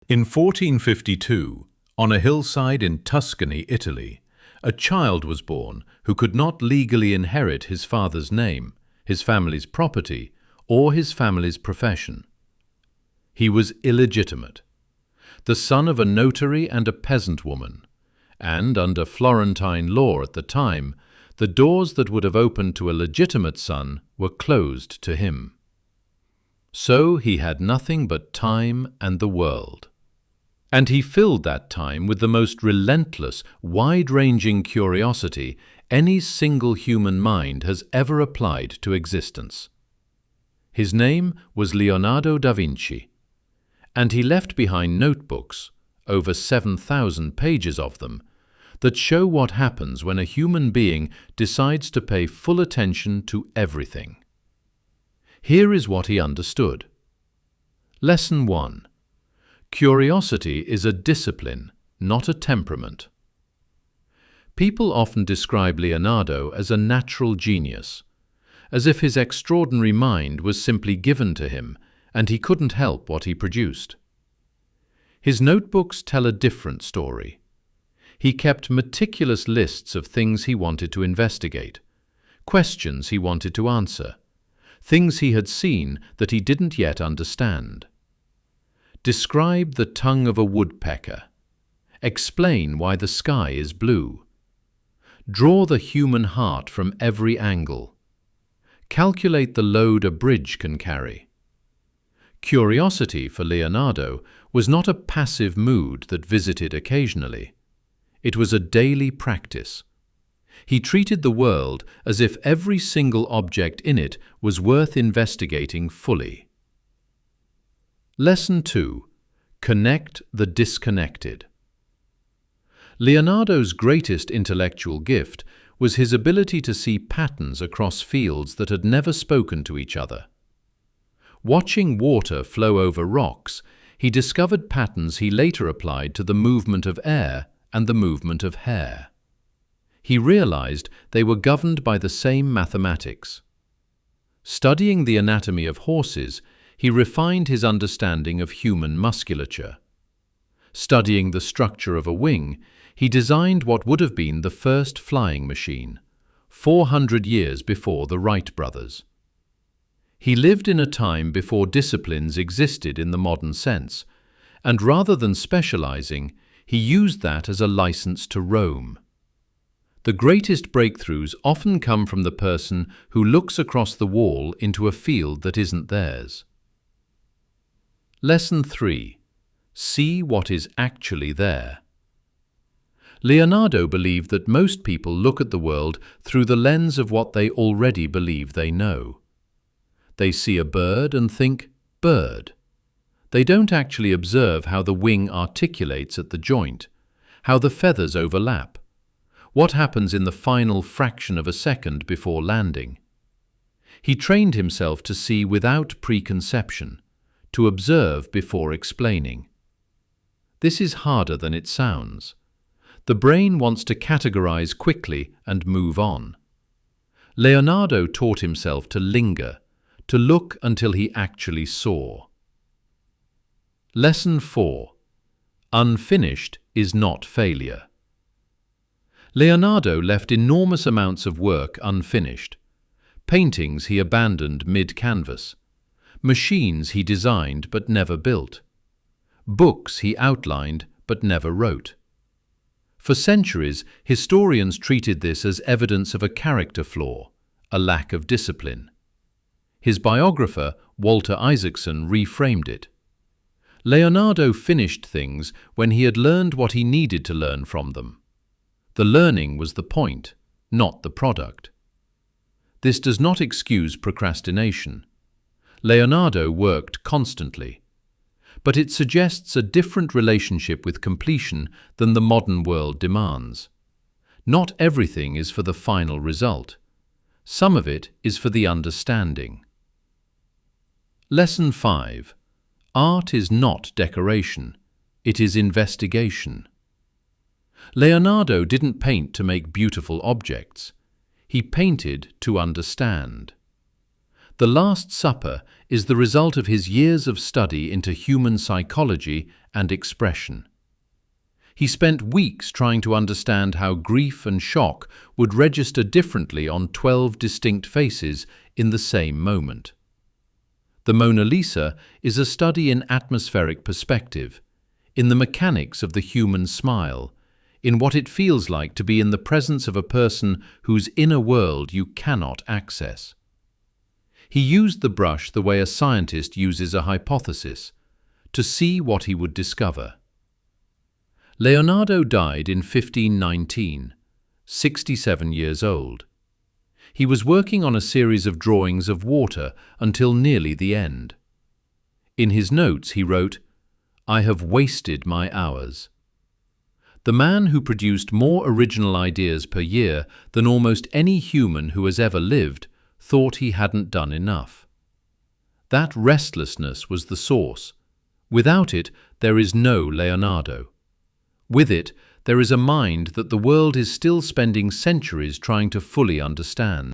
In 1452, on a hillside in Tuscany, Italy, a child was born who could not legally inherit his father's name, his family's property, or his family's profession. He was illegitimate, the son of a notary and a peasant woman, and under Florentine law at the time, the doors that would have opened to a legitimate son were closed to him. So he had nothing but time and the world. And he filled that time with the most relentless, wide-ranging curiosity any single human mind has ever applied to existence. His name was Leonardo da Vinci, and he left behind notebooks, over 7,000 pages of them, that show what happens when a human being decides to pay full attention to everything. Here is what he understood. Lesson 1. Curiosity is a discipline, not a temperament. People often describe Leonardo as a natural genius, as if his extraordinary mind was simply given to him and he couldn't help what he produced. His notebooks tell a different story. He kept meticulous lists of things he wanted to investigate, questions he wanted to answer, things he had seen that he didn't yet understand. Describe the tongue of a woodpecker. Explain why the sky is blue. Draw the human heart from every angle. Calculate the load a bridge can carry. Curiosity for Leonardo was not a passive mood that visited occasionally. It was a daily practice. He treated the world as if every single object in it was worth investigating fully. Lesson 2. Connect the disconnected. Leonardo's greatest intellectual gift was his ability to see patterns across fields that had never spoken to each other. Watching water flow over rocks, he discovered patterns he later applied to the movement of air and the movement of hair. He realized they were governed by the same mathematics. Studying the anatomy of horses, he refined his understanding of human musculature. Studying the structure of a wing, he designed what would have been the first flying machine, 400 years before the Wright brothers. He lived in a time before disciplines existed in the modern sense, and rather than specializing, he used that as a license to roam. The greatest breakthroughs often come from the person who looks across the wall into a field that isn't theirs. Lesson 3. See what is actually there. Leonardo believed that most people look at the world through the lens of what they already believe they know. They see a bird and think, bird. They don't actually observe how the wing articulates at the joint, how the feathers overlap, what happens in the final fraction of a second before landing. He trained himself to see without preconception, to observe before explaining. This is harder than it sounds. The brain wants to categorize quickly and move on. Leonardo taught himself to linger, to look until he actually saw. Lesson 4. Unfinished is not failure. Leonardo left enormous amounts of work unfinished. Paintings he abandoned mid-canvas. Machines he designed but never built. Books he outlined but never wrote. For centuries, historians treated this as evidence of a character flaw, a lack of discipline. His biographer, Walter Isaacson, reframed it. Leonardo finished things when he had learned what he needed to learn from them. The learning was the point, not the product. This does not excuse procrastination. Leonardo worked constantly, but it suggests a different relationship with completion than the modern world demands. Not everything is for the final result. Some of it is for the understanding. Lesson 5. Art is not decoration, it is investigation. Leonardo didn't paint to make beautiful objects. He painted to understand. The Last Supper is the result of his years of study into human psychology and expression. He spent weeks trying to understand how grief and shock would register differently on 12 distinct faces in the same moment. The Mona Lisa is a study in atmospheric perspective, in the mechanics of the human smile, in what it feels like to be in the presence of a person whose inner world you cannot access. He used the brush the way a scientist uses a hypothesis, to see what he would discover. Leonardo died in 1519, 67 years old. He was working on a series of drawings of water until nearly the end. In his notes he wrote, "I have wasted my hours." The man who produced more original ideas per year than almost any human who has ever lived thought he hadn't done enough. That restlessness was the source. Without it, there is no Leonardo. With it, there is a mind that the world is still spending centuries trying to fully understand.